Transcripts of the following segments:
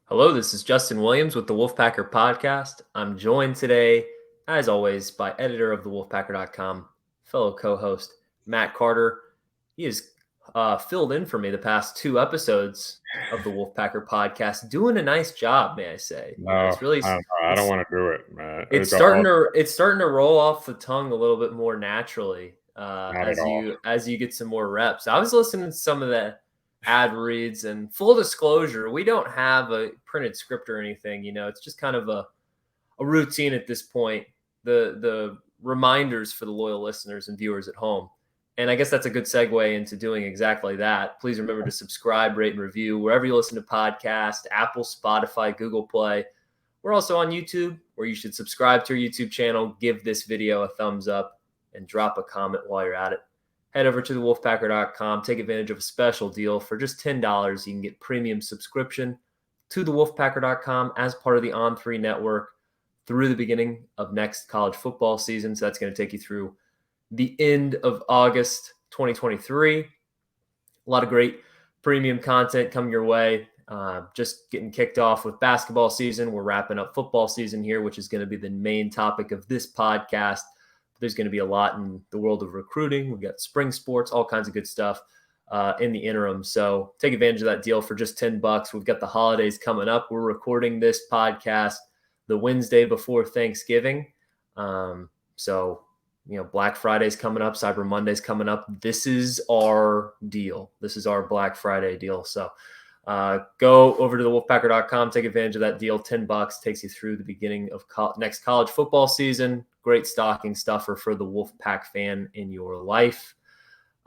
Hello, this is Justin Williams with the Wolfpacker Podcast. I'm joined today, as always, by editor of the Wolfpacker.com, fellow co-host Matt Carter. He has filled in for me the past two episodes of the Wolfpacker Podcast, doing a nice job, may I say. No, It's really I don't want to do it, man. it's starting to roll off the tongue a little bit more naturally Not at all. as you get some more reps. I was listening to some of the ad reads, and full disclosure, we don't have a printed script or anything. It's just kind of a routine at this point. The reminders for the loyal listeners and viewers at home. And I guess that's a good segue into doing exactly that. Please remember to subscribe, rate, and review wherever you listen to podcasts, Apple, Spotify, Google Play. We're also on YouTube, where you should subscribe to our YouTube channel, give this video a thumbs up, and drop a comment while you're at it. Head over to thewolfpacker.com. Take advantage of a special deal. For just $10, you can get premium subscription to thewolfpacker.com as part of the On3 network through the beginning of next college football season. So that's going to take you through the end of August 2023. A lot of great premium content coming your way. Just getting kicked off with basketball season. We're wrapping up football season here, which is going to be the main topic of this podcast. There's going to be a lot in the world of recruiting. We've got spring sports, all kinds of good stuff in the interim. So take advantage of that deal for just $10. We've got the holidays coming up. We're recording this podcast the Wednesday before Thanksgiving. Black Friday's coming up, Cyber Monday's coming up. This is our deal. This is our Black Friday deal. So go over to thewolfpacker.com, take advantage of that deal. $10 takes you through the beginning of next college football season. Great stocking stuffer for the Wolfpack fan in your life.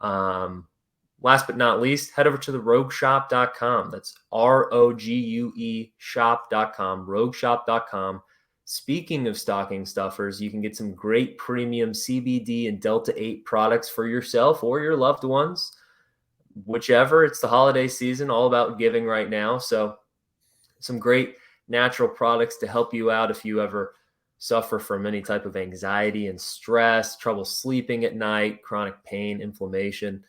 Last but not least, head over to the rogueshop.com. That's ROGUE shop.com, rogueshop.com. Speaking of stocking stuffers, you can get some great premium CBD and Delta 8 products for yourself or your loved ones. Whichever. It's the holiday season, all about giving right now. So some great natural products to help you out if you ever suffer from any type of anxiety and stress, trouble sleeping at night, chronic pain, inflammation.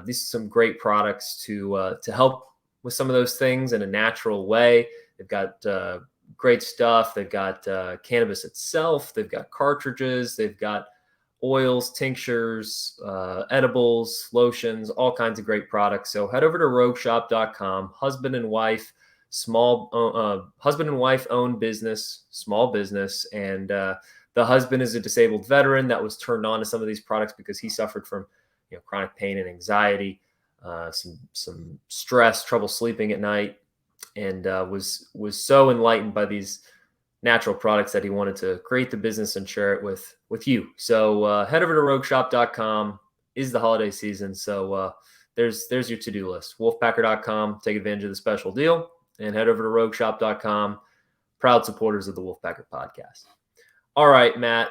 These are some great products to help with some of those things in a natural way. They've got great stuff. They've got cannabis itself. They've got cartridges. They've got oils, tinctures, edibles, lotions, all kinds of great products. So head over to rogueshop.com. Husband and wife owned business, small business. And the husband is a disabled veteran that was turned on to some of these products because he suffered from chronic pain and anxiety, some stress, trouble sleeping at night, and was so enlightened by these natural products that he wanted to create the business and share it with you. So head over to rogueshop.com. Is the holiday season, so there's your to-do list. Wolfpacker.com, take advantage of the special deal, and head over to rogueshop.com. Proud supporters of the Wolfpacker Podcast. All right, Matt,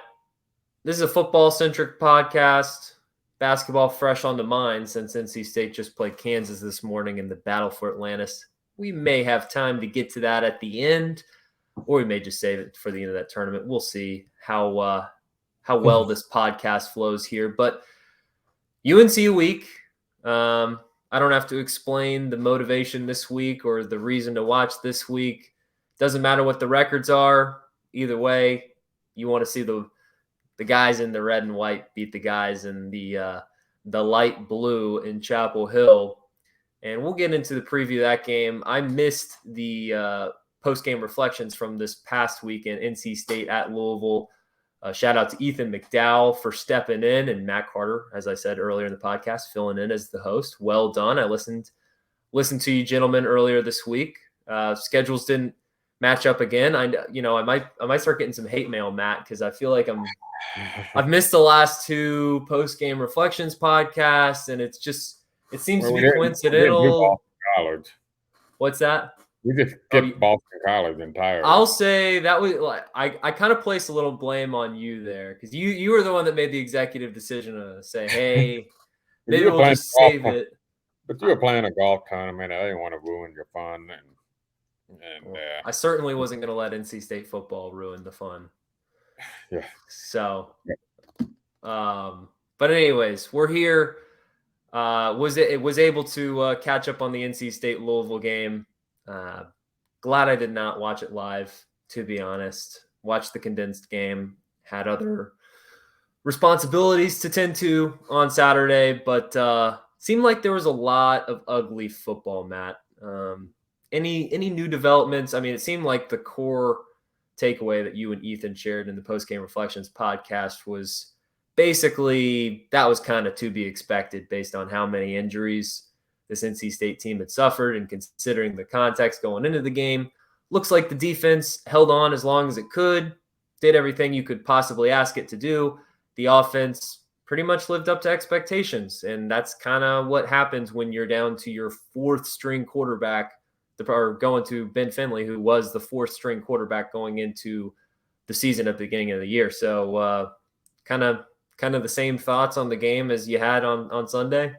this is a football-centric podcast. Basketball fresh on the mind since NC State just played Kansas this morning in the battle for Atlantis. We may have time to get to that at the end, or we may just save it for the end of that tournament. We'll see how well this podcast flows here. But UNC week, I don't have to explain the motivation this week or the reason to watch this week. Doesn't matter what the records are. Either way, you want to see the guys in the red and white beat the guys in the light blue in Chapel Hill. And we'll get into the preview of that game. I missed the post-game reflections from this past weekend, NC State at Louisville. Shout out to Ethan McDowell for stepping in, and Matt Carter, as I said earlier in the podcast, filling in as the host. Well done. I listened to you gentlemen earlier this week. Schedules didn't match up again. I might start getting some hate mail, Matt, because I feel like I've missed the last two post-game reflections podcasts, and it seems to be coincidental. What's that? We just skipped Boston College entirely. I'll say that was I kind of placed a little blame on you there because you were the one that made the executive decision to say, hey, maybe we'll just save it. But you were playing a golf tournament. I didn't want to ruin your fun. I certainly wasn't going to let NC State football ruin the fun. Yeah. So, but anyways, we're here. Was able to catch up on the NC State Louisville game. Glad I did not watch it live, to be honest. Watched the condensed game, had other responsibilities to tend to on Saturday, but seemed like there was a lot of ugly football, Matt. Any new developments? I mean, it seemed like the core takeaway that you and Ethan shared in the Post-Game Reflections podcast was basically that was kind of to be expected based on how many injuries this NC State team had suffered, and considering the context going into the game. Looks like the defense held on as long as it could, did everything you could possibly ask it to do. The offense pretty much lived up to expectations, and that's kind of what happens when you're down to your fourth string quarterback, or going to Ben Finley, who was the fourth string quarterback going into the season at the beginning of the year. So kind of the same thoughts on the game as you had on Sunday.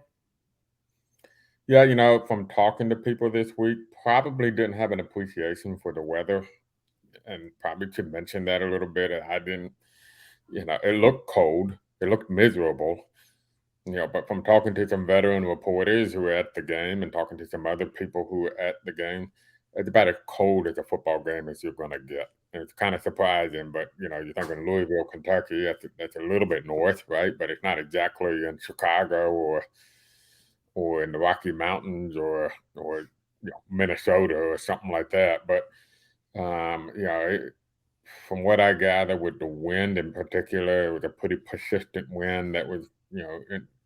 Yeah, from talking to people this week, probably didn't have an appreciation for the weather, and probably should mention that a little bit. I didn't, it looked cold. It looked miserable. But from talking to some veteran reporters who were at the game and talking to some other people who were at the game, it's about as cold as a football game as you're going to get. And it's kind of surprising, but, you're thinking Louisville, Kentucky, that's a little bit north, right? But it's not exactly in Chicago or in the Rocky Mountains or Minnesota or something like that. But, from what I gather with the wind in particular, it was a pretty persistent wind that was,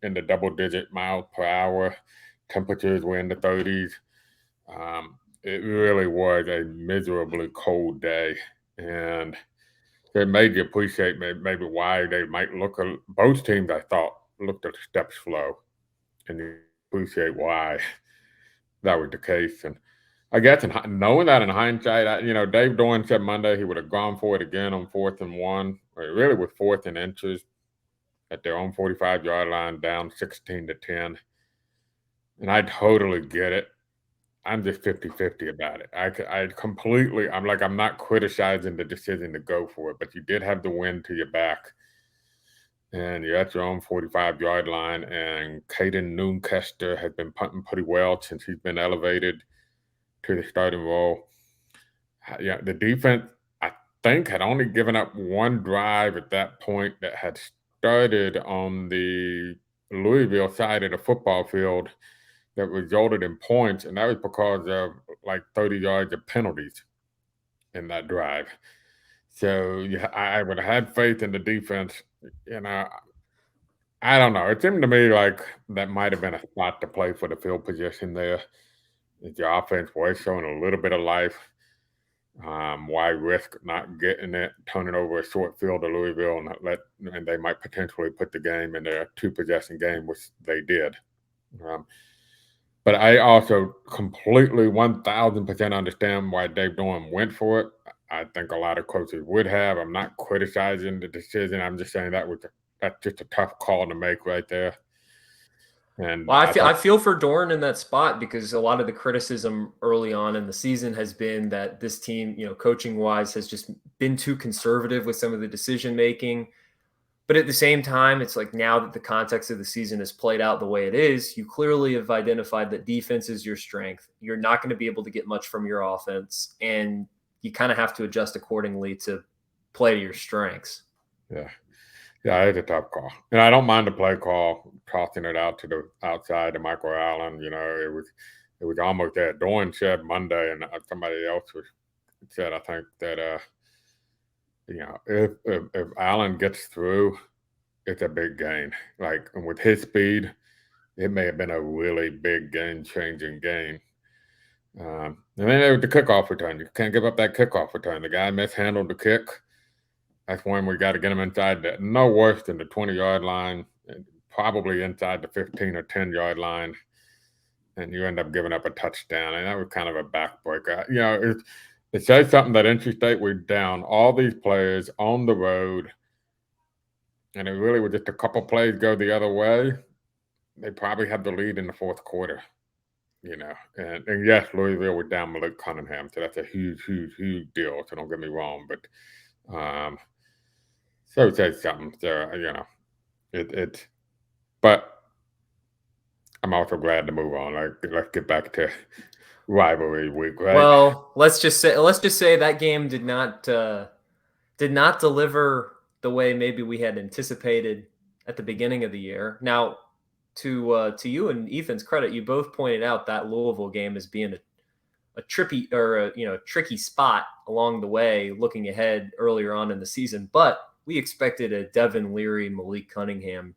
in the double-digit miles per hour. Temperatures were in the 30s. It really was a miserably cold day, and it made you appreciate maybe why they might both teams, I thought, looked a step slow, and you appreciate why that was the case. And I guess knowing that in hindsight, Dave Doeren said Monday he would have gone for it again on 4th and 1. It really was 4th and inches at their own 45-yard line, down 16-10. And I totally get it. I'm just 50-50 about it. I'm not criticizing the decision to go for it, but you did have the wind to your back. And you're at your own 45-yard line, and Caden Noonkester has been punting pretty well since he's been elevated to the starting role. Yeah, the defense, I think, had only given up one drive at that point that had started on the Louisville side of the football field that resulted in points, and that was because of like 30 yards of penalties in that drive. So I would have had faith in the defense. I don't know. It seemed to me like that might have been a spot to play for the field position there. The offense was showing a little bit of life. Why risk not getting it, turning over a short field to Louisville, and they might potentially put the game in a 2-possession game, which they did. But I also completely 1,000% understand why Dave Doeren went for it. I think a lot of coaches would have. I'm not criticizing the decision. I'm just saying that's just a tough call to make right there. And well, I feel for Doeren in that spot, because a lot of the criticism early on in the season has been that this team, coaching wise, has just been too conservative with some of the decision making. But at the same time, it's like, now that the context of the season has played out the way it is, you clearly have identified that defense is your strength. You're not going to be able to get much from your offense, and you kind of have to adjust accordingly to play to your strengths. Yeah, it's a tough call. And I don't mind the play call, tossing it out to the outside to Michael Allen. It was almost there. Doeren said Monday, and somebody else said, I think, that if Allen gets through, it's a big gain. Like, and with his speed, it may have been a really big game-changing gain. And then there was the kickoff return. You can't give up that kickoff return. The guy mishandled the kick. That's when we got to get him inside no worse than the 20-yard line, and probably inside the 15 or 10-yard line, and you end up giving up a touchdown. And that was kind of a backbreaker. It says something that NC State was down all these players on the road, and it really was just a couple plays go the other way. They probably had the lead in the fourth quarter. And yes, Louisville was down Malik Cunningham, so that's a huge, huge, huge deal. So don't get me wrong, but so it says something. So but I'm also glad to move on. Let's get back to rivalry week, right? Well, let's just say that game did not deliver the way maybe we had anticipated at the beginning of the year. Now, to you and Ethan's credit, you both pointed out that Louisville game as being a tricky spot along the way, looking ahead earlier on in the season. But we expected a Devin Leary, Malik Cunningham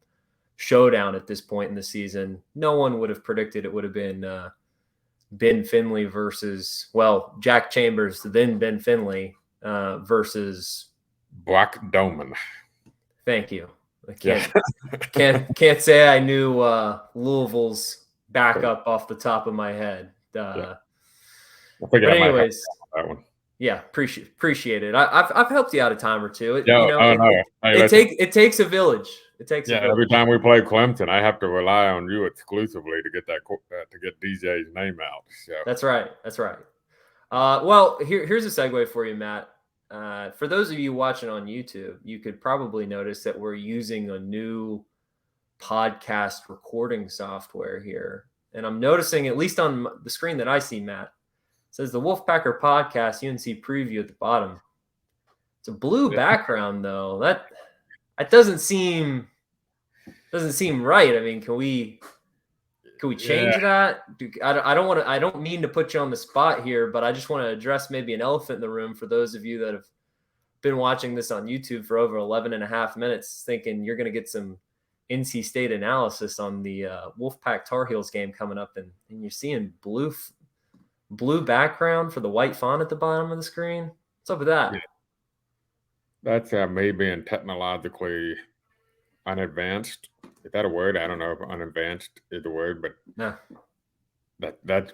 showdown at this point in the season. No one would have predicted it would have been Ben Finley versus, well, Jack Chambers, then Ben Finley versus Brock Doman. Thank you. I can't say I knew Louisville's backup off the top of my head. But anyways, that one. Yeah, appreciate it. I've helped you out a time or two. It takes a village. It takes a village. Every time we play Clemson, I have to rely on you exclusively to get to get DJ's name out. So That's right. Well, here's a segue for you, Matt. For those of you watching on YouTube, you could probably notice that we're using a new podcast recording software here. And I'm noticing, at least on the screen that I see, Matt, it says the Wolfpacker Podcast UNC preview at the bottom. It's a blue background, though. That doesn't seem right. I mean, can we change that? I don't mean to put you on the spot here, but I just want to address maybe an elephant in the room for those of you that have been watching this on YouTube for over 11 and a half minutes, thinking you're going to get some NC State analysis on the Wolfpack Tar Heels game coming up, and you're seeing blue background for the white font at the bottom of the screen. What's up with that? Yeah. That's me being technologically unadvanced. Is that a word? I don't know if unadvanced is the word, but no. That's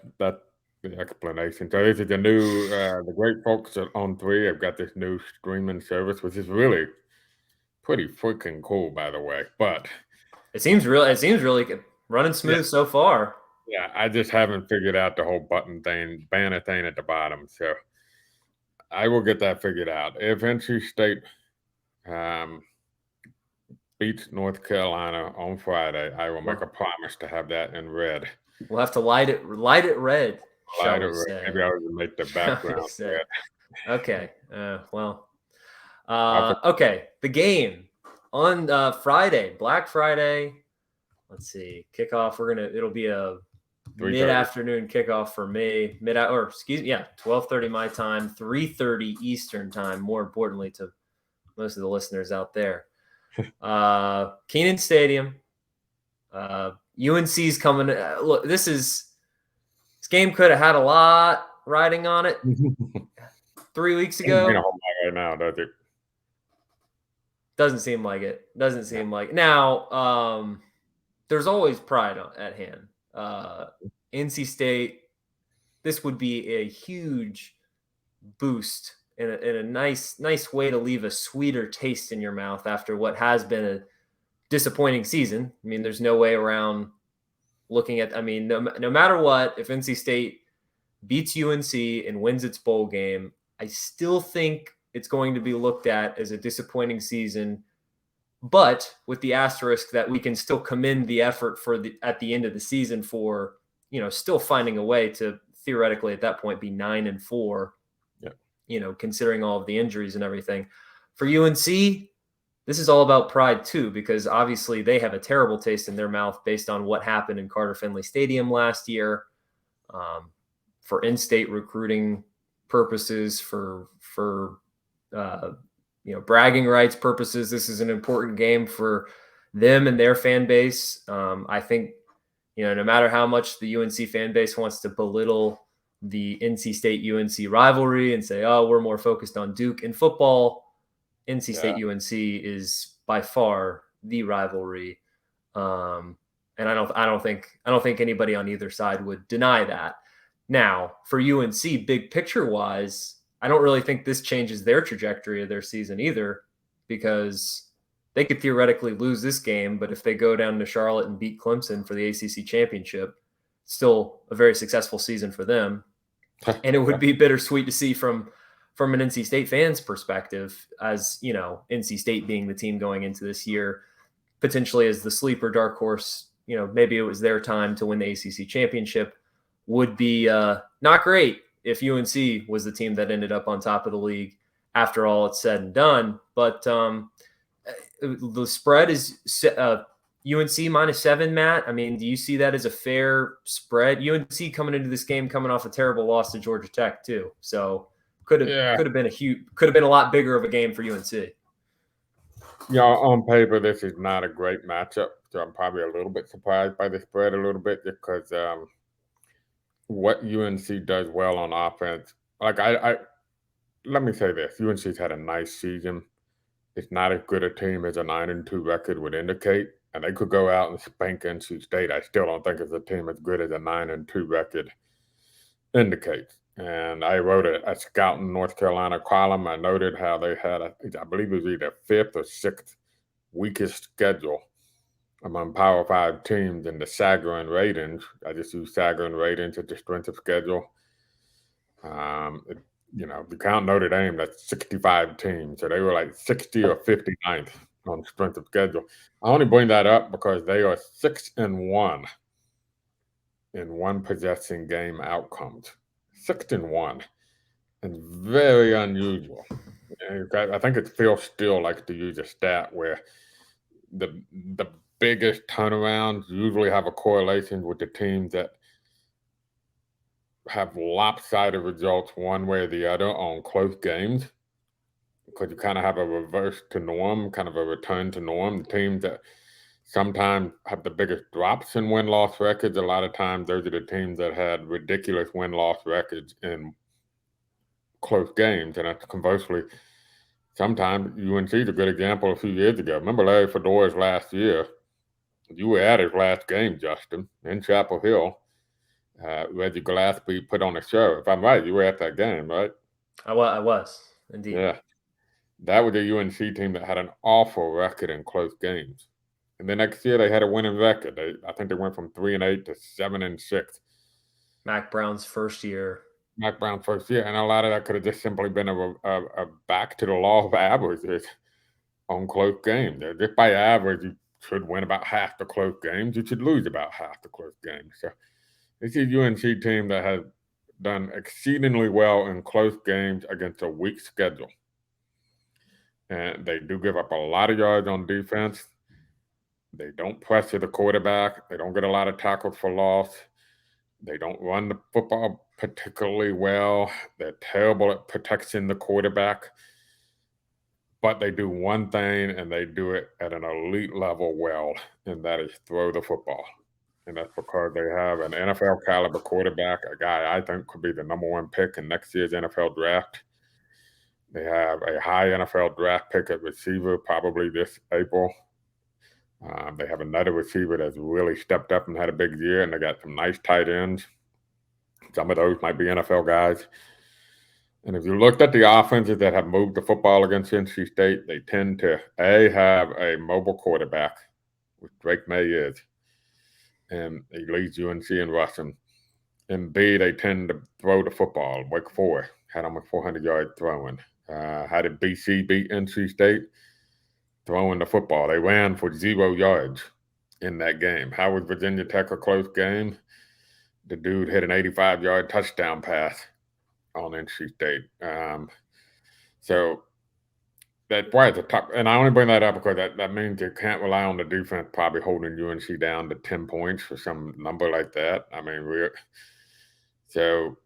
the explanation. So this is the new, the great folks at On3 have got this new streaming service, which is really pretty freaking cool, by the way. But it seems really good. Running smooth so far. Yeah, I just haven't figured out the whole banner thing at the bottom. So I will get that figured out. If NC State beats North Carolina on Friday, I will make a promise to have that in red. We'll have to light it red. Light it red. Maybe I would make the background red. Okay. Okay. The game on Friday, Black Friday. Let's see. Kickoff. It'll be a mid-afternoon kickoff for me. 12:30 my time, 3:30 Eastern time. More importantly to most of the listeners out there. Kenan Stadium. UNC's coming. Look, this game could have had a lot riding on it 3 weeks ago. Right now, does it? Doesn't seem like it. Now, there's always pride at hand. NC State, this would be a huge boost and a nice way to leave a sweeter taste in your mouth after what has been a disappointing season. I mean, there's no way around looking at, no matter what, if NC State beats UNC and wins its bowl game, I still think it's going to be looked at as a disappointing season, but with the asterisk that we can still commend the effort at the end of the season for, still finding a way to theoretically at that point be 9-4, considering all of the injuries and everything. For UNC, this is all about pride too, because obviously they have a terrible taste in their mouth based on what happened in Carter Finley Stadium last year. For in-state recruiting purposes, for bragging rights purposes, this is an important game for them and their fan base. I think, no matter how much the UNC fan base wants to belittle the NC State UNC rivalry and say, oh, we're more focused on Duke in football, NC State UNC is by far the rivalry. And I don't think anybody on either side would deny that. Now, for UNC, big picture wise, I don't really think this changes their trajectory of their season either, because they could theoretically lose this game, but if they go down to Charlotte and beat Clemson for the ACC championship, still a very successful season for them. And it would be bittersweet to see from an NC State fan's perspective, as NC State being the team going into this year, potentially as the sleeper dark horse, maybe it was their time to win the ACC championship, would be not great if UNC was the team that ended up on top of the league after all it's said and done. But the spread is UNC -7, Matt. I mean, do you see that as a fair spread? UNC coming into this game coming off a terrible loss to Georgia Tech too, so could have been a lot bigger of a game for UNC. Yeah, on paper, this is not a great matchup, so I'm probably a little bit surprised by the spread a little bit because what UNC does well on offense, like I let me say this: UNC's had a nice season. It's not as good a team as a 9-2 record would indicate, and they could go out and spank NC State. I still don't think it's a team as good as a 9-2 record indicates. And I wrote a Scouting North Carolina column. I noted how they had, I believe it was either 5th or 6th weakest schedule among Power 5 teams in the Sagarin ratings. I just use Sagarin ratings at the strength of schedule. If you count Notre Dame, that's 65 teams. So they were like 60 or 59th on strength of schedule. I only bring that up because they are 6-1 in one possession game outcomes. 6-1. It's very unusual. I think it's Phil Steele likes to use a stat where the biggest turnarounds usually have a correlation with the teams that have lopsided results one way or the other on close games, because you kind of have a reverse to norm, kind of a return to norm. The teams that sometimes have the biggest drops in win-loss records, a lot of times those are the teams that had ridiculous win-loss records in close games. And conversely, sometimes UNC is a good example a few years ago. Remember Larry Fedora's last year? You were at his last game, Justin, in Chapel Hill. Reggie Gillespie put on a show. If I'm right, you were at that game, right? I was, indeed. Yeah. That was a UNC team that had an awful record in close games. And the next year they had a winning record. I think they went from 3-8 to 7-6. Mac Brown's first year. And a lot of that could have just simply been a back to the law of averages on close games. Just by average, you should win about half the close games. You should lose about half the close games. So this is a UNC team that has done exceedingly well in close games against a weak schedule. And they do give up a lot of yards on defense. They don't pressure the quarterback. They don't get a lot of tackles for loss. They don't run the football particularly well. They're terrible at protecting the quarterback. But they do one thing, and they do it at an elite level well, and that is throw the football. And that's because they have an NFL caliber quarterback, a guy I think could be the number 1 pick in next year's NFL draft. They have a high NFL draft pick at receiver probably this April. They have another receiver that's really stepped up and had a big year, and they got some nice tight ends. Some of those might be NFL guys. And if you looked at the offenses that have moved the football against NC State, they tend to, A, have a mobile quarterback, which Drake May is, and he leads UNC in rushing. And B, they tend to throw the football. Wake Forest had almost 400 yards throwing. How did BC beat NC State? Throwing the football. They ran for 0 yards in that game. How was Virginia Tech a close game? The dude hit an 85-yard touchdown pass on NC State. So that's why it's a tough. And I only bring that up because that means you can't rely on the defense probably holding UNC down to 10 points or some number like that. I mean, so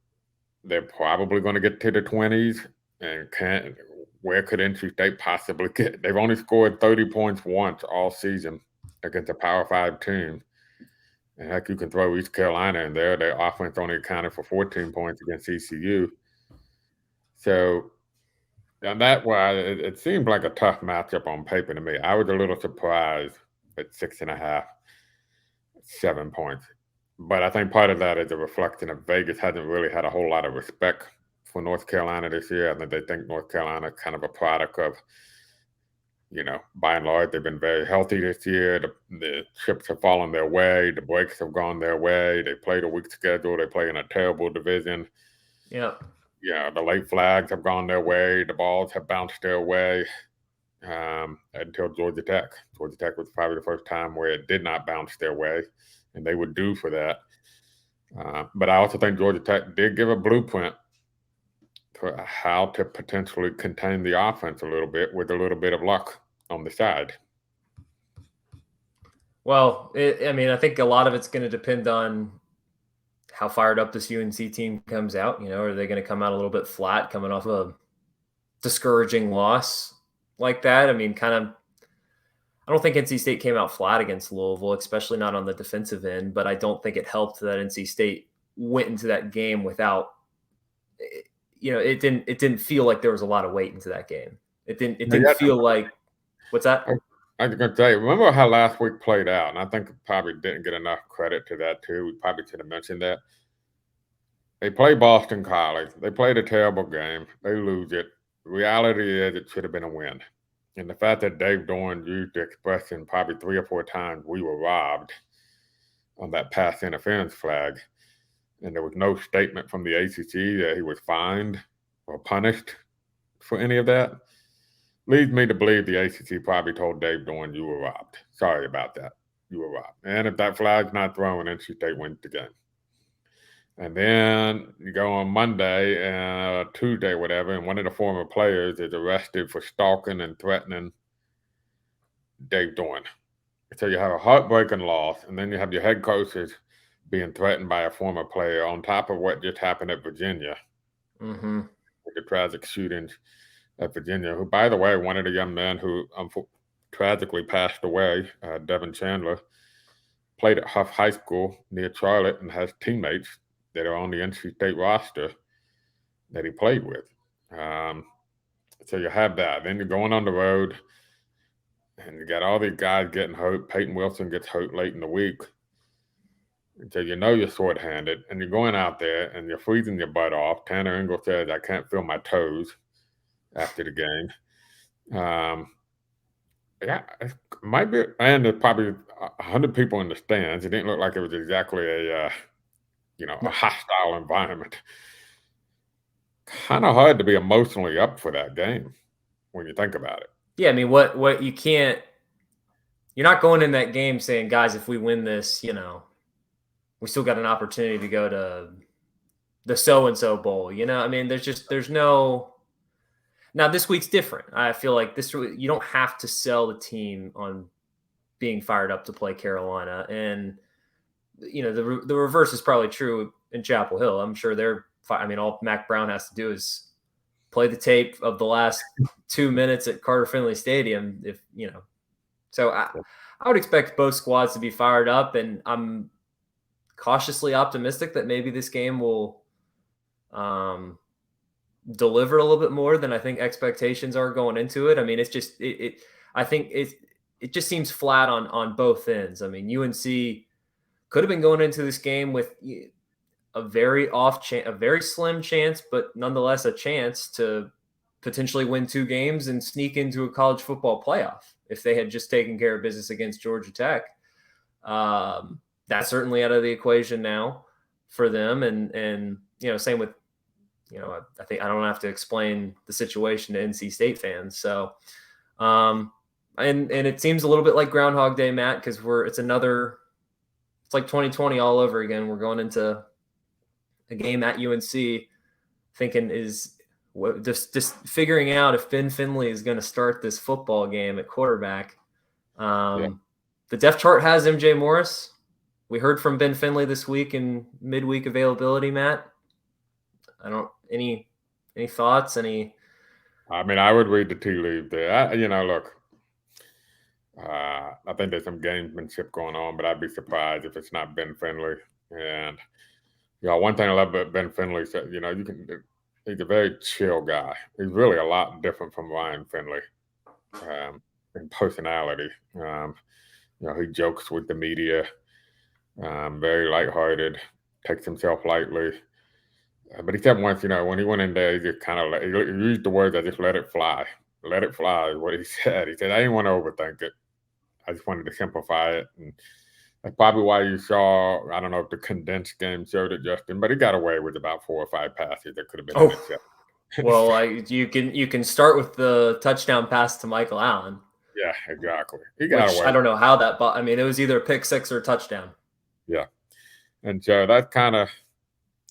they're probably going to get to the 20s. And where could NC State possibly get? They've only scored 30 points once all season against a Power 5 team. And heck, you can throw East Carolina in there. Their offense only accounted for 14 points against ECU. So, and that why it seemed like a tough matchup on paper to me. I was a little surprised at 6.5, 7 points. But I think part of that is a reflection of Vegas hasn't really had a whole lot of respect for North Carolina this year. I think they think North Carolina is kind of a product of, by and large, they've been very healthy this year. The chips have fallen their way. The breaks have gone their way. They played a weak schedule. They play in a terrible division. Yeah. Yeah, the late flags have gone their way. The balls have bounced their way until Georgia Tech. Georgia Tech was probably the first time where it did not bounce their way, and they were due for that. But I also think Georgia Tech did give a blueprint for how to potentially contain the offense a little bit with a little bit of luck on the side. Well, I think a lot of it's going to depend on how fired up this UNC team comes out. Are they going to come out a little bit flat coming off a discouraging loss like that? I don't think NC State came out flat against Louisville, especially not on the defensive end, but I don't think it helped that NC State went into that game without, it didn't feel like there was a lot of weight into that game. It didn't feel like, what's that? I was going to say, remember how last week played out? And I think probably didn't get enough credit to that too. We probably should have mentioned that. They play Boston College. They played a terrible game. They lose it. The reality is it should have been a win. And the fact that Dave Dorn used the expression probably 3 or 4 times, we were robbed on that pass interference flag, and there was no statement from the ACC that he was fined or punished for any of that, leads me to believe the ACC probably told Dave Dorn, you were robbed. Sorry about that. You were robbed. And if that flag's not thrown, NC State wins the game. And then you go on Monday and Tuesday, whatever, and one of the former players is arrested for stalking and threatening Dave Dorn. So you have a heartbreaking loss, and then you have your head coaches being threatened by a former player on top of what just happened at Virginia. Mm-hmm. With the tragic shootings at Virginia, who, by the way, one of the young men who tragically passed away, Devin Chandler, played at Huff High School near Charlotte and has teammates that are on the NC State roster that he played with. So you have that. Then you're going on the road, and you got all these guys getting hurt. Peyton Wilson gets hurt late in the week. And so you're short-handed, and you're going out there, and you're freezing your butt off. Tanner Ingle says, I can't feel my toes after the game. Yeah, it might be, and there's probably 100 people in the stands. It didn't look like it was exactly a hostile environment. Kind of hard to be emotionally up for that game when you think about it. Yeah, what you can't, you're not going in that game saying, guys, if we win this, we still got an opportunity to go to the so-and-so bowl. There's no. Now this week's different. I feel like you don't have to sell the team on being fired up to play Carolina, and the reverse is probably true in Chapel Hill. I'm sure all Mac Brown has to do is play the tape of the last 2 minutes at Carter Finley Stadium. So I would expect both squads to be fired up, and I'm cautiously optimistic that maybe this game will deliver a little bit more than I think expectations are going into it. It's just I think it just seems flat on both ends. UNC could have been going into this game with a very slim chance, but nonetheless a chance to potentially win 2 games and sneak into a college football playoff if they had just taken care of business against Georgia Tech. That's certainly out of the equation now for them, and same with. I think I don't have to explain the situation to NC State fans. So, and it seems a little bit like Groundhog Day, Matt, because it's like 2020 all over again. We're going into a game at UNC thinking just figuring out if Ben Finley is going to start this football game at quarterback. The depth chart has MJ Morris. We heard from Ben Finley this week in midweek availability, Matt. Any thoughts? I would read the tea leaves there. Look, I think there's some gamesmanship going on, but I'd be surprised if it's not Ben Finley. And one thing I love about Ben Finley, he's a very chill guy. He's really a lot different from Ryan Finley in personality. He jokes with the media, very lighthearted, takes himself lightly. But he said once, when he went in there, he just kind of he used the words, I just let it fly. Let it fly is what he said. He said, I didn't want to overthink it. I just wanted to simplify it. And that's probably why you saw, I don't know if the condensed game showed it, Justin, but he got away with about 4 or 5 passes that could have been intercepted. Well, you can start with the touchdown pass to Michael Allen. Yeah, exactly. He got away. I don't know how that, it was either a pick 6 or a touchdown. Yeah. And so that's kind of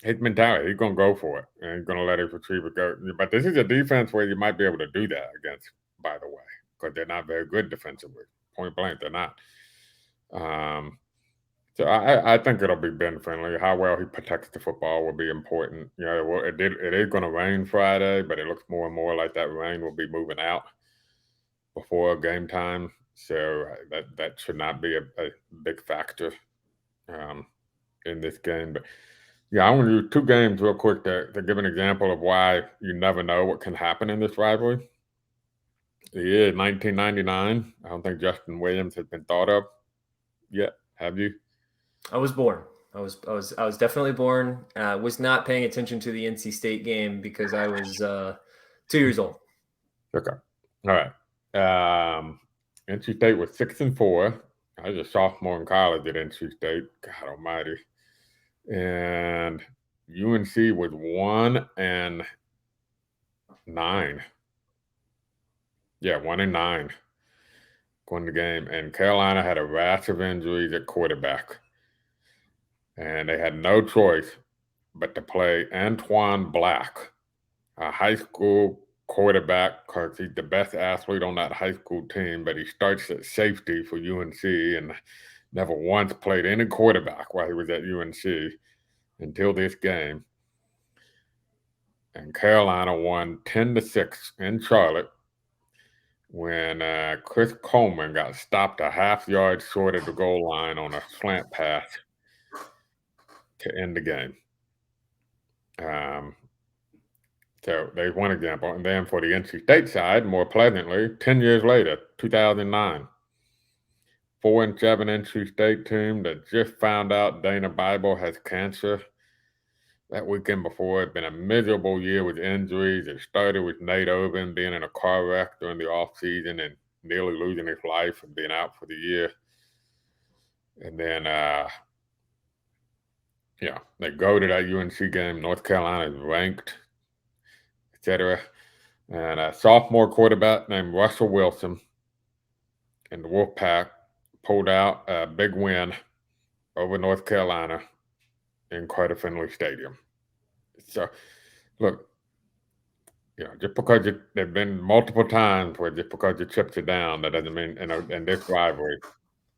his mentality. He's going to go for it, and he's going to let his receiver go. But this is a defense where you might be able to do that against, by the way, because they're not very good defensively. Point blank, they're not. So I think it'll be Ben Finley. How well he protects the football will be important. You know, it is going to rain Friday, but it looks more and more like that rain will be moving out before game time. So that should not be a big factor in this game. But yeah, I want to do two games real quick to give an example of why you never know what can happen in this rivalry. The year 1999. I don't think Justin Williams has been thought of yet. Have you? I was born. I was definitely born. Was not paying attention to the NC State game because I was 2 years old. Okay. All right. NC State was 6-4. I was a sophomore in college at NC State. God almighty. And UNC was 1-9. Yeah, 1-9 going the game. And Carolina had a rash of injuries at quarterback. And they had no choice but to play Antoine Black, a high school quarterback, because he's the best athlete on that high school team, but he starts at safety for UNC and never once played any quarterback while he was at UNC until this game. And Carolina won 10-6 in Charlotte when Chris Coleman got stopped a half yard short of the goal line on a slant pass to end the game. So there's one example. And then for the NC State side, more pleasantly, 10 years later, 2009, 4-7 NC State team that just found out Dana Bible has cancer. That weekend before, it had been a miserable year with injuries. It started with Nate Irvin being in a car wreck during the offseason and nearly losing his life and being out for the year. And then, they go to that UNC game. North Carolina is ranked, etc. And a sophomore quarterback named Russell Wilson and the Wolfpack pulled out a big win over North Carolina in Carter Finley Stadium. So, look, just because there have been multiple times where just because you chips it down, that doesn't mean in this rivalry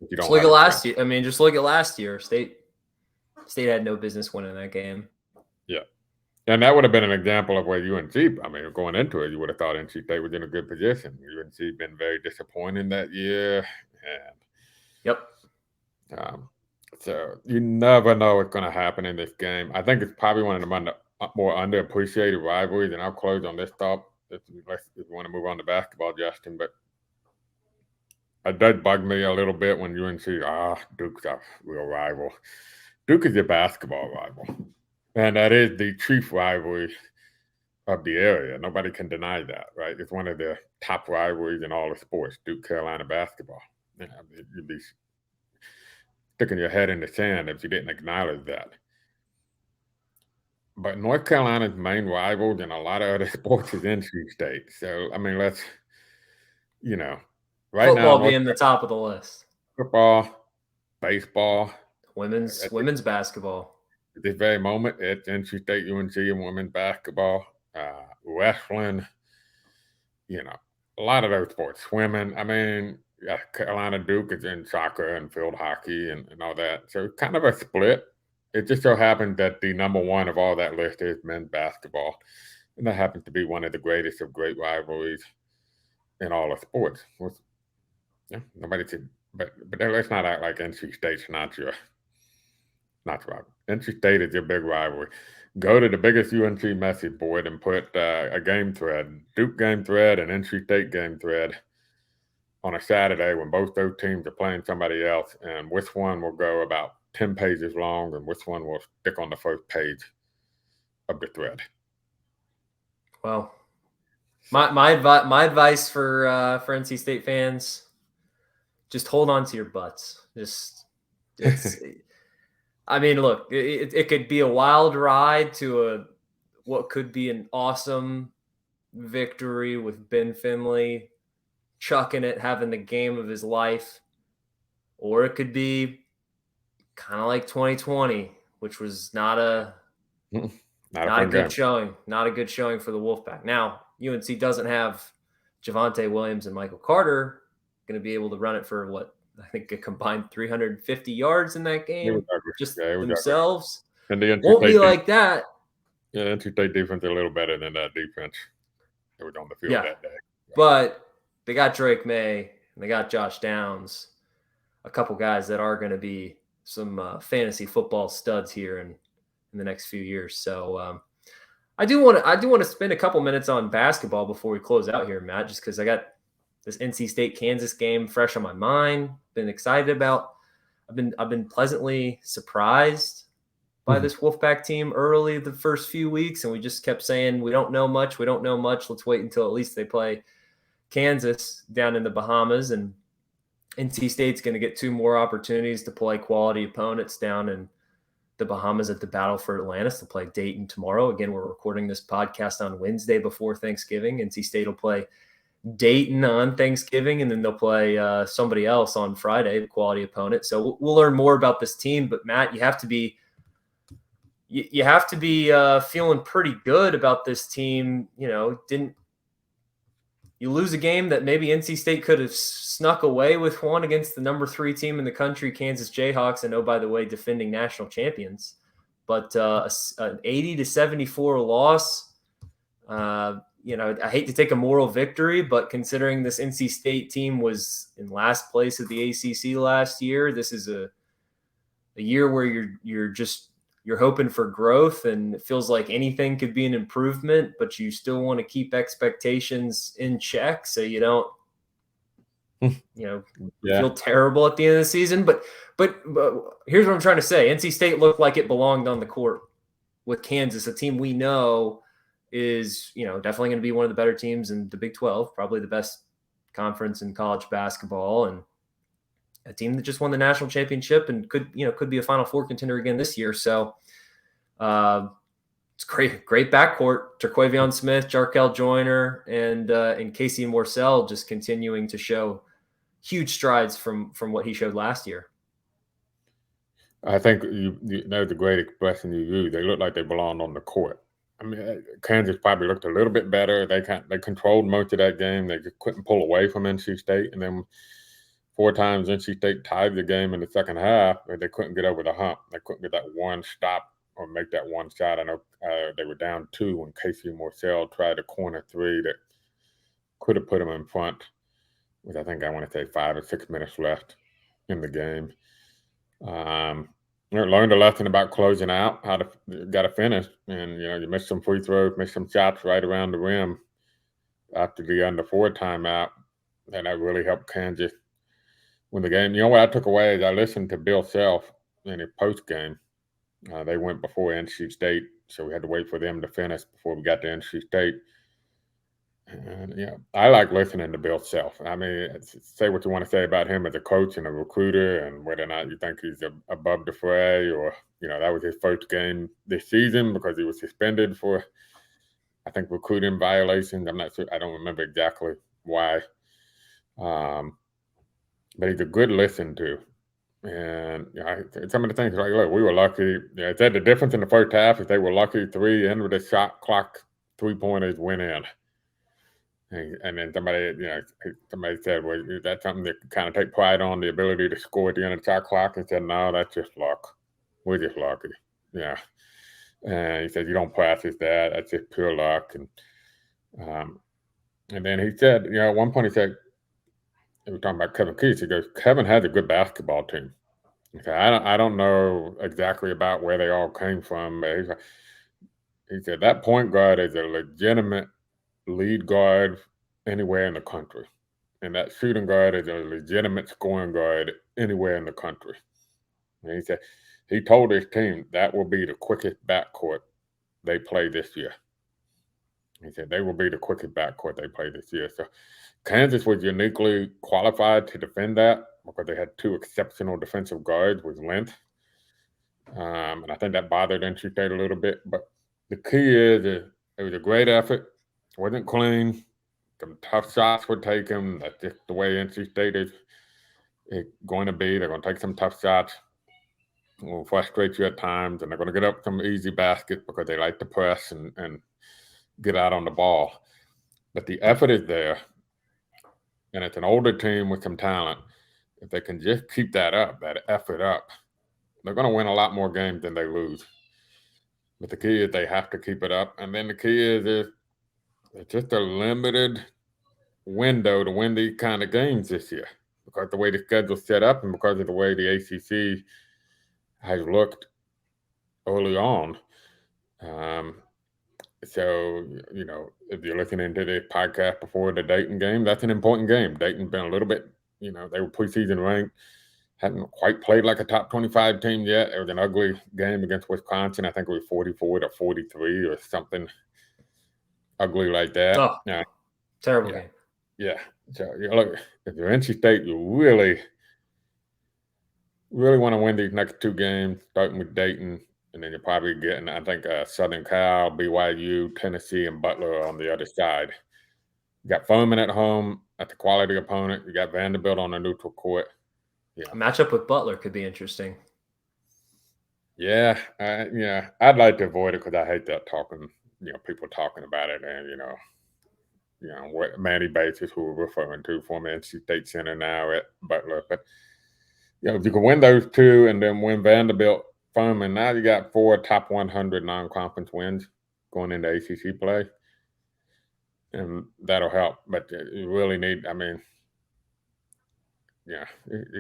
you don't. Just look at last year. I mean, just look at last year. State had no business winning that game. Yeah. And that would have been an example of where UNC, I mean, going into it, you would have thought NC State was in a good position. UNC been very disappointing that year. And yep. So you never know what's going to happen in this game. I think it's probably one of the more underappreciated rivalries, and I'll close on this thought if you want to move on to basketball, Justin. But it does bug me a little bit when UNC, Duke's a real rival. Duke is a basketball rival, and that is the chief rivalry of the area. Nobody can deny that, right? It's one of the top rivalries in all the sports, Duke-Carolina basketball. You'd be sticking your head in the sand if you didn't acknowledge that. But North Carolina's main rival in a lot of other sports is NC State. So, I mean, let's, right football now. Football being the top of the list. Football, baseball. Women's basketball. At this very moment, it's NC State, UNC, and women's basketball. Wrestling, a lot of those sports. Swimming. I mean, Carolina Duke is in soccer and field hockey and all that. So it's kind of a split. It just so happens that the number one of all that list is men's basketball. And that happens to be one of the greatest of great rivalries in all of sports. Nobody said, but let's not act like NC State's not your rival. NC State is your big rivalry. Go to the biggest UNC message board and put a game thread, Duke game thread and NC State game thread on a Saturday when both those teams are playing somebody else, and which one will go about 10 pages long and which one will stick on the first page of the thread. Well, my advice for NC State fans, just hold on to your butts. I mean, look, it could be a wild ride to what could be an awesome victory with Ben Finley chucking it, having the game of his life, or it could be kind of like 2020 which was not a good showing. Not a good showing for the Wolfpack. Now, UNC doesn't have Javonte Williams and Michael Carter going to be able to run it for what I think a combined 350 yards in that game, just themselves. And the won't be like that. Yeah, NC State defense is a little better than that defense that was on the field that day. But they got Drake May and they got Josh Downs, a couple guys that are going to be some fantasy football studs here in the next few years. So I do want to spend a couple minutes on basketball before we close out here, Matt, just because I got this NC State Kansas game fresh on my mind. Been excited about. I've been pleasantly surprised by this Wolfpack team early the first few weeks, and we just kept saying we don't know much. Let's wait until at least they play Kansas down in the Bahamas, and NC State's going to get 2 more opportunities to play quality opponents down in the Bahamas at the Battle for Atlantis. They'll play Dayton tomorrow. Again, we're recording this podcast on Wednesday before Thanksgiving. NC State will play Dayton on Thanksgiving, and then they'll play somebody else on Friday, the quality opponent. So we'll learn more about this team. But Matt, you have to be feeling pretty good about this team. Didn't you lose a game that maybe NC State could have snuck away with one against the number 3 team in the country, Kansas Jayhawks, and by the way, defending national champions. But an 80-74 loss. I hate to take a moral victory, but considering this NC State team was in last place at the ACC last year, this is a year where you're hoping for growth, and it feels like anything could be an improvement, but you still want to keep expectations in check so you don't, feel terrible at the end of the season. But here's what I'm trying to say. NC State looked like it belonged on the court with Kansas, a team we know is, definitely going to be one of the better teams in the Big 12, probably the best conference in college basketball, and a team that just won the national championship and could be a Final Four contender again this year. So it's great backcourt. Terquavion Smith, Jarkel Joyner, and Casey Morsell just continuing to show huge strides from what he showed last year. I think that's a great expression you use. They look like they belonged on the court. I mean, Kansas probably looked a little bit better. They controlled most of that game. They just couldn't pull away from NC State, and then 4 times NC State tied the game in the second half, but they couldn't get over the hump. They couldn't get that one stop or make that one shot. I know they were down 2 when Casey Morsell tried a corner 3 that could have put them in front with, I want to say 5 or 6 minutes left in the game. Learned a lesson about closing out, how to got to finish. And, you missed some free throws, missed some shots right around the rim after the under 4 timeout. And that really helped Kansas win the game. What I took away is I listened to Bill Self in his post game. They went before NC State, so we had to wait for them to finish before we got to NC State. And I like listening to Bill Self. I mean, say what you want to say about him as a coach and a recruiter, and whether or not you think he's above the fray, or that was his first game this season because he was suspended for, I think, recruiting violations. I'm not sure. I don't remember exactly why. But he's a good listen to. And some of the things like, look, we were lucky. It said the difference in the first half is they were lucky 3 end with the shot clock 3-pointers went in. And then somebody said, well, is that something that kind of take pride on, the ability to score at the end of the shot clock? He said, no, that's just luck. We're just lucky. Yeah. And he said, you don't practice that. That's just pure luck. And then he said, at one point he said, we were talking about Kevin Keith. He goes, Kevin has a good basketball team. Okay, I don't know exactly about where they all came from, but he said that point guard is a legitimate lead guard anywhere in the country. And that shooting guard is a legitimate scoring guard anywhere in the country. And he said he told his team that will be the quickest backcourt they play this year. He said they will be the quickest backcourt they play this year. So Kansas was uniquely qualified to defend that because they had 2 exceptional defensive guards with length. And I think that bothered NC State a little bit. But the key is it was a great effort. It wasn't clean. Some tough shots were taken. That's just the way NC State is going to be. They're going to take some tough shots. will frustrate you at times, and they're going to get up some easy baskets because they like to press and get out on the ball. But the effort is there, and it's an older team with some talent. If they can just keep that up, that effort up, they're going to win a lot more games than they lose. But the key is they have to keep it up. And then the key is it's just a limited window to win these kind of games this year because the way the schedule's set up and because of the way the ACC has looked early on. So, if you're looking into the podcast before the Dayton game, that's an important game. Dayton's been a little bit, they were preseason ranked, hadn't quite played like a top 25 team yet. It was an ugly game against Wisconsin. I think it was 44-43 or something ugly like that. Oh, terrible game. Yeah. So, look, if you're NC State, you really, really want to win these next two games, starting with Dayton. And then you're probably getting, I think, Southern Cal, BYU, Tennessee, and Butler on the other side. You got Furman at home. That's a quality opponent. You got Vanderbilt on a neutral court. Yeah. A matchup with Butler could be interesting. Yeah. I'd like to avoid it because I hate that talking, people talking about it. And, what Manny Bates is who we're referring to, former NC State center now at Butler. But, if you can win those two and then win Vanderbilt, Furman, now you got 4 top 100 non-conference wins going into ACC play, and that'll help. But you really need, you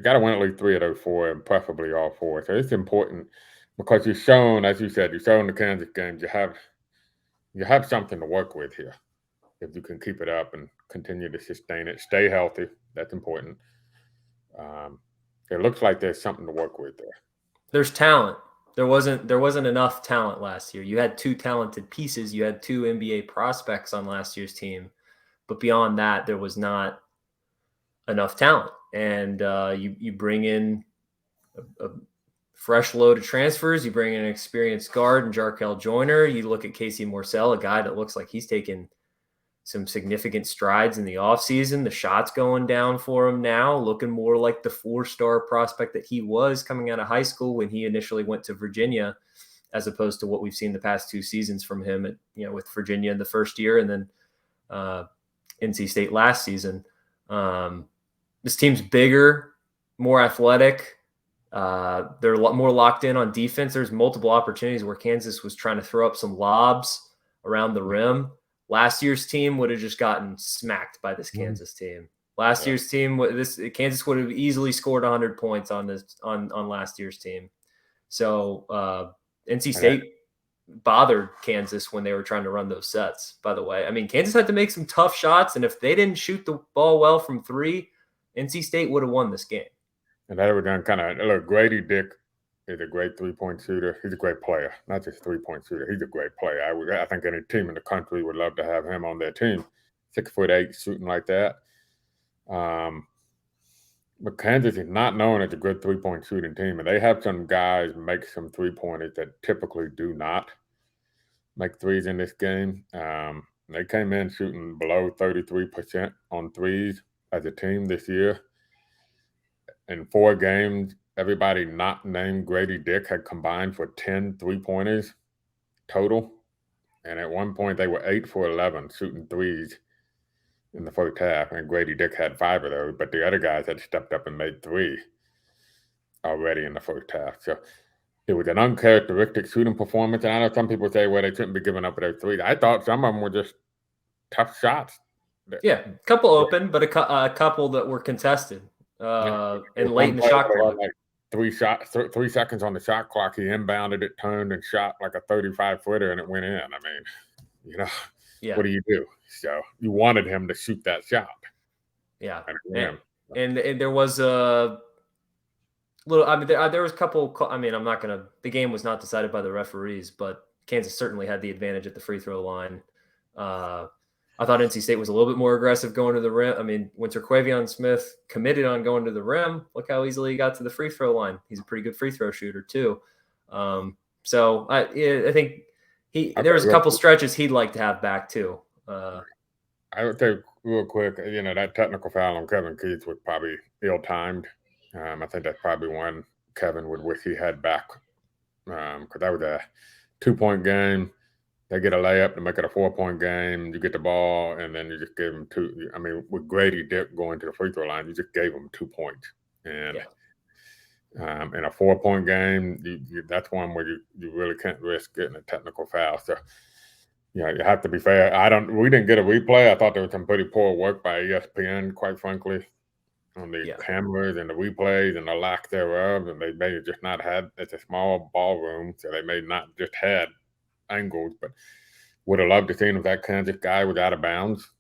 got to win at least 3 of those 4, and preferably all 4. So it's important because you've shown, as you said, you've shown the Kansas games you have something to work with here. If you can keep it up and continue to sustain it, stay healthy, that's important. It looks like there's something to work with there. There's talent. There wasn't enough talent last year. You had 2 talented pieces. You had 2 NBA prospects on last year's team, but beyond that, there was not enough talent. And you bring in a fresh load of transfers. You bring in an experienced guard and Jarkel Joyner. You look at Casey Morsell, a guy that looks like he's taken some significant strides in the offseason. The shot's going down for him now, looking more like the 4-star prospect that he was coming out of high school when he initially went to Virginia, as opposed to what we've seen the past 2 seasons from him at, with Virginia in the first year and then NC State last season. This team's bigger, more athletic. They're a lot more locked in on defense. There's multiple opportunities where Kansas was trying to throw up some lobs around the rim. Last year's team would have just gotten smacked by this Kansas team. Last year's team, Kansas would have easily scored 100 points on last year's team. So NC State bothered Kansas when they were trying to run those sets, by the way. Kansas had to make some tough shots, and if they didn't shoot the ball well from 3, NC State would have won this game. And that would have done look, Grady Dick is a great 3-point shooter. He's a great player, not just 3-point shooter. He's a great player. I think any team in the country would love to have him on their team. 6'8", shooting like that. But Kansas is not known as a good 3-point shooting team, and they have some guys make some 3-pointers that typically do not make threes in this game. They came in shooting below 33% on threes as a team this year. In 4 games, everybody not named Grady Dick had combined for 10 3-pointers total. And at one point, they were 8 for 11 shooting threes in the first half. And Grady Dick had 5 of those, but the other guys had stepped up and made 3 already in the first half. So it was an uncharacteristic shooting performance. And I know some people say, well, they shouldn't be giving up those threes. I thought some of them were just tough shots. Yeah, a couple open, but a couple that were contested. And late in the shot clock. Like 3 seconds on the shot clock. He inbounded it, turned, and shot like a 35-footer, and it went in. What do you do? So you wanted him to shoot that shot. Yeah, and there was a little. There was a couple. I'm not gonna. The game was not decided by the referees, but Kansas certainly had the advantage at the free throw line. I thought NC State was a little bit more aggressive going to the rim. When Terquavion Smith committed on going to the rim, look how easily he got to the free throw line. He's a pretty good free throw shooter too. So I think there was a couple stretches he'd like to have back too. I would say real quick, that technical foul on Kevin Keith was probably ill-timed. I think that's probably one Kevin would wish he had back, because that was a 2-point game. They get a layup to make it a 4-point game. You get the ball, and then you just gave them 2. I mean, with Grady Dick going to the free throw line, you just gave them 2 points. And in a 4-point game, that's one where you really can't risk getting a technical foul. So, you have to be fair. We didn't get a replay. I thought there was some pretty poor work by ESPN, quite frankly, on the cameras and the replays and the lack thereof. And they may have just not had, it's a small ballroom, so they may not just had angles, but would have loved to seen if that Kansas guy was out of bounds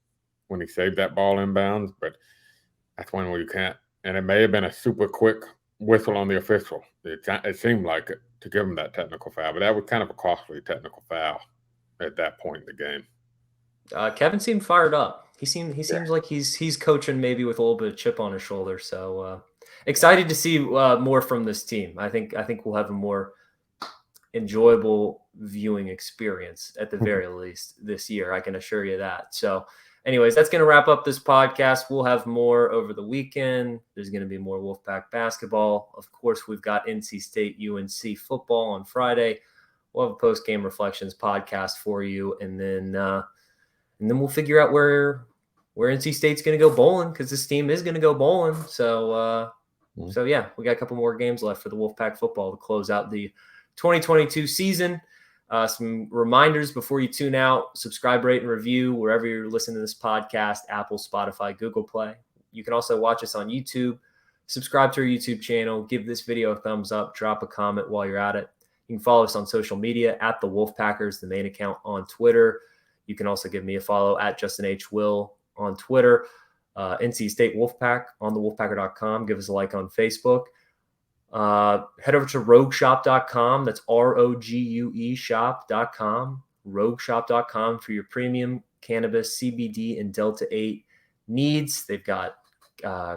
when he saved that ball inbounds. But that's one where you can't. And it may have been a super quick whistle on the official. It seemed like it to give him that technical foul, but that was kind of a costly technical foul at that point in the game. Kevin seemed fired up. He seems like he's coaching maybe with a little bit of chip on his shoulder. So excited to see more from this team. I think we'll have a more enjoyable viewing experience at the very least this year. I can assure you that. So anyways, that's going to wrap up this podcast. We'll have more over the weekend. There's going to be more Wolfpack basketball. Of course, we've got NC State UNC football on Friday. We'll have a post-game reflections podcast for you, and then we'll figure out where NC State's going to go bowling, because this team is going to go bowling. So yeah, we got a couple more games left for the Wolfpack football to close out the 2022 season. Some reminders before you tune out: subscribe, rate, and review wherever you're listening to this podcast, Apple, Spotify, Google Play. You can also watch us on YouTube. Subscribe to our YouTube channel. Give this video a thumbs up. Drop a comment while you're at it. You can follow us on social media at the Wolfpackers, the main account on Twitter. You can also give me a follow at Justin H. Will on Twitter. NC State Wolfpack on the Wolfpacker.com. Give us a like on Facebook. Head over to rogueshop.com. That's ROGUE shop.com. Rogueshop.com for your premium cannabis, CBD, and Delta 8 needs. They've got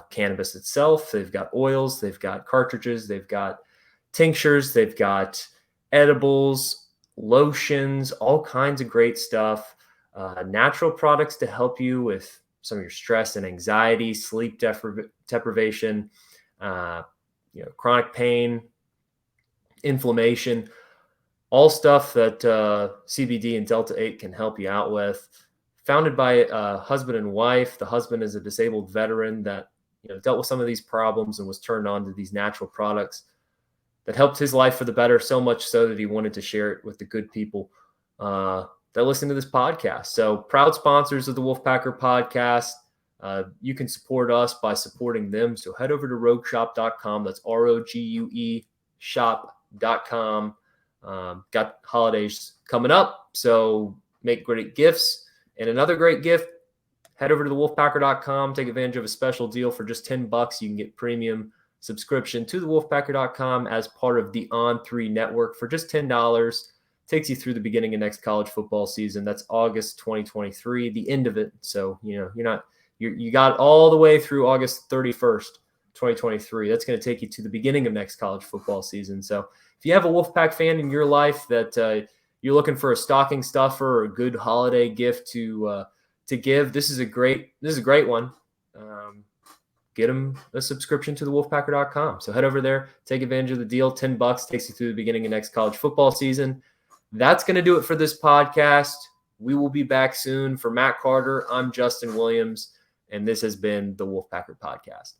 cannabis itself. They've got oils. They've got cartridges. They've got tinctures. They've got edibles, lotions, all kinds of great stuff. Natural products to help you with some of your stress and anxiety, sleep deprivation, chronic pain, inflammation, all stuff that CBD and Delta 8 can help you out with. Founded by a husband and wife. The husband is a disabled veteran that dealt with some of these problems and was turned on to these natural products that helped his life for the better, so much so that he wanted to share it with the good people that listen to this podcast. So proud sponsors of the Wolfpacker podcast. You can support us by supporting them. So head over to rogueshop.com. That's ROGUE shop.com. Got holidays coming up, so make great gifts. And another great gift, head over to the Wolfpacker.com. Take advantage of a special deal for just $10. You can get premium subscription to the Wolfpacker.com as part of the On3 network for just $10. Takes you through the beginning of next college football season. That's August 2023, the end of it. So, you got all the way through August 31st, 2023. That's going to take you to the beginning of next college football season. So if you have a Wolfpack fan in your life that you're looking for a stocking stuffer or a good holiday gift to give, this is a great one. Get them a subscription to the Wolfpacker.com. So head over there, take advantage of the deal. $10 takes you through the beginning of next college football season. That's going to do it for this podcast. We will be back soon. For Matt Carter, I'm Justin Williams, and this has been the Wolfpacker Podcast.